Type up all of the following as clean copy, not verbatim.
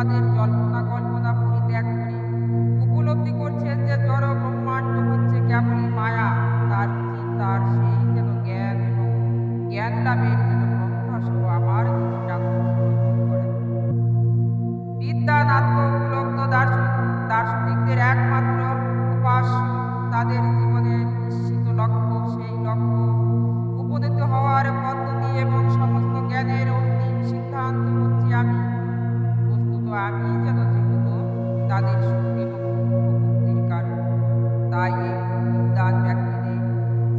তাদের জল্পনা কল্পনা পরিত্যাগ করে উপলব্ধি করছেন যে জড় ব্রহ্মাণ্ড হচ্ছে কেবলই মায়া। তার উচিত তার সেই যেন জ্ঞান এবং জ্ঞান লাভের যেন পন্থা সহ আমার নিকট আত্মসমর্পণ করেন। বিদ্যান আত্ম উপলব্ধ দার্শনিকদের একমাত্র উপাস্য, তাদের জীবনের নিশ্চিত লক্ষ্য, সেই লক্ষ্য উপনীত হওয়ার পদ্ধতি এবং সমস্ত জ্ঞানের অন্তিম সিদ্ধান্ত হচ্ছে আমি। বস্তুত আমি যেন যেহেতু তাদের সুখ এবং দুঃখ মুক্তির কারণ, তাই এই বিদ্বান ব্যক্তিদের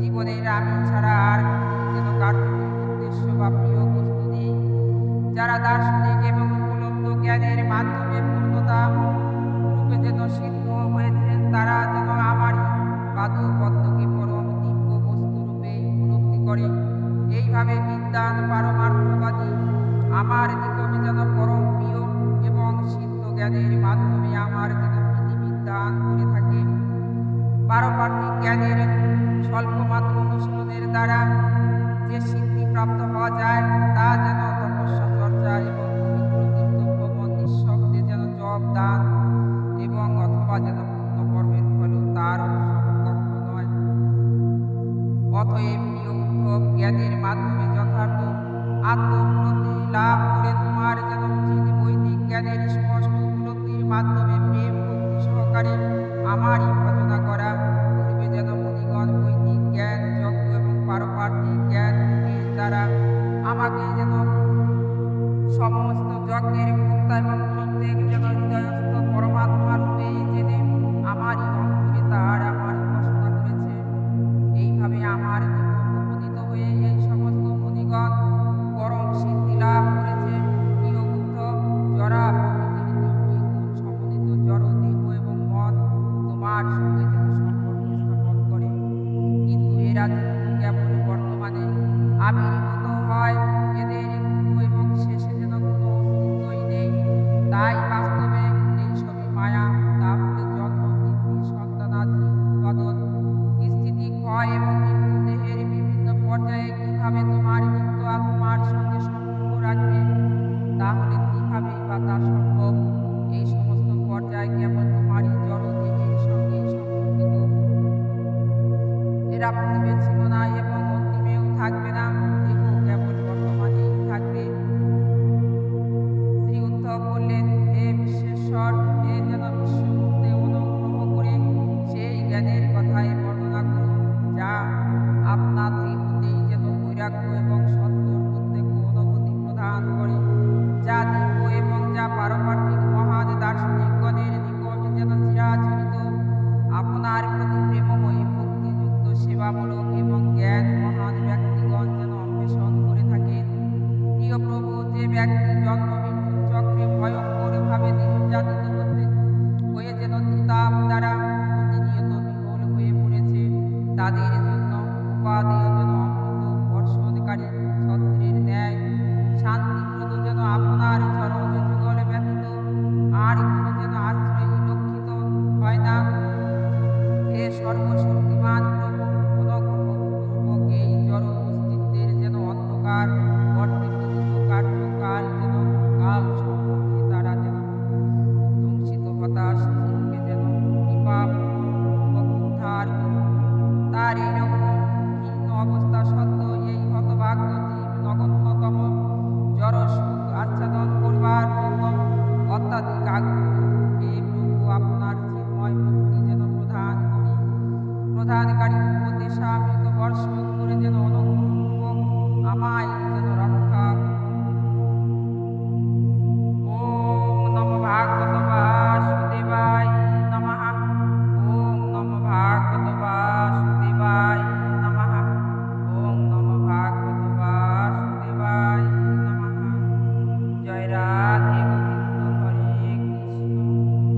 জীবনের আমি ছাড়া আর কোনো যেন কার্যকরী উদ্দেশ্য বা প্রিয় বস্তু নেই। যারা দার্শনিক এবং উপলব্ধ জ্ঞানের মাধ্যমে পূর্ণতা রূপে যেন সিদ্ধ হয়েছেন, তারা যেন আমারই পাদপদ্মকে পরম দিব্য বস্তু রূপে উপলব্ধি করে। এইভাবে বিদ্বান পারমার্থবাদী আমার নিকটে যেন পরম প্রিয় এবং সিদ্ধ জ্ঞানের মাধ্যমে আমার যেন প্রীতিবিধান করে থাকে। পারমার্থিক জ্ঞানের স্বল্পমাত্র অনুশীলনের দ্বারা যে সিদ্ধি প্রাপ্ত হওয়া যায়, তা যেন তপস্যা চর্চা এবং পবিত্র তীর্থভ্রমণ নিঃশব্দে যেন জপ দান এবং অথবা যেন পুণ্য কর্মের ফল তার সমকক্ষ নয়। অতএব প্রিয় উদ্ধব, জ্ঞানের মাধ্যমে যথার্থ আত্ম উপলব্ধি লাভ করে তোমার যেন উচিত বৈদিক জ্ঞানের স্পষ্ট উপলব্ধির মাধ্যমে প্রেম ভক্তি সহকারে আমারই ভজনা করা। পূর্বে যেন মুনিগণ বৈদিক জ্ঞান যজ্ঞ এবং পারমার্থিক জ্ঞান যোগের দ্বারা আমাকে যেন সমস্ত যজ্ঞের ভোক্তা এবং প্রত্যেক যেন হৃদয়স্থ পরমাত্মা রূপে জেনে আমারই অন্তরে তার আমার উপাসনা করেছে। এইভাবে আমার নিকট উপনীত হয়ে এই সমস্ত মুনিগণ পরম সিদ্ধি লাভ করেছে। প্রিয় উদ্ধব, জরা প্রকৃতির তিনটি গুণ সমন্বিত জড় দেহ এবং মন তোমার সঙ্গে যেন সম্পর্ক স্থাপন করে, কিন্তু এরা যেহেতু কেবল বর্তমানে আবির্ভূত হয়, এদের শুরু এবং শেষে যেন কোনো অস্তিত্বই নেই, তাই বাস্তবে এই সবই মায়া। তাহলে জন্ম বৃদ্ধি সন্তানাদি উৎপাদন স্থিতি ক্ষয় এবং মৃত্যু দেহের বিভিন্ন পর্যায়ে কিভাবে তোমার নিত্য আত্মার সঙ্গে সম্পর্ক রাখবে? তাহলে কিভাবেই বা তা সম্ভব? এই সমস্ত পর্যায় কেবল তোমারই জড় দেহের সঙ্গে সম্পর্কিত। এরা পূর্বে ছিল না এবং অন্তিমেও থাকবে না। দেহ কেবল বর্তমানেই থাকবে। শ্রী উদ্ধব বললেন, হে বিশ্বেশ্বর, হে যেন বিশ্বমূর্তে অনুগ্রহ করে সেই জ্ঞানের কথাই বর্ণনা করুন, যা আপনাদের হতেই যেন বৈরাগ্য এবং সত্তর প্রত্যেক অনুভূতি প্রদান করে, যা দিব্য এবং যা পারমার্থিক মহান দার্শনিকগণের নিকট যেন চিরাচরিত। আপনার প্রতি প্রেমময়ী ভক্তিযুক্ত সেবামূলক এবং জ্ঞান মহান ব্যক্তিগণ যেন অন্বেষণ করে থাকেন। প্রিয় প্রভু, যে ব্যক্তি জন্ম মৃত্যুর চক্রে ভয়ঙ্কর ভাবে নির্যাতিত হয়ে যেন ত্রিতাপ দ্বারা প্রতিনিয়ত বিহ্বল হয়ে পড়েছে, তাদের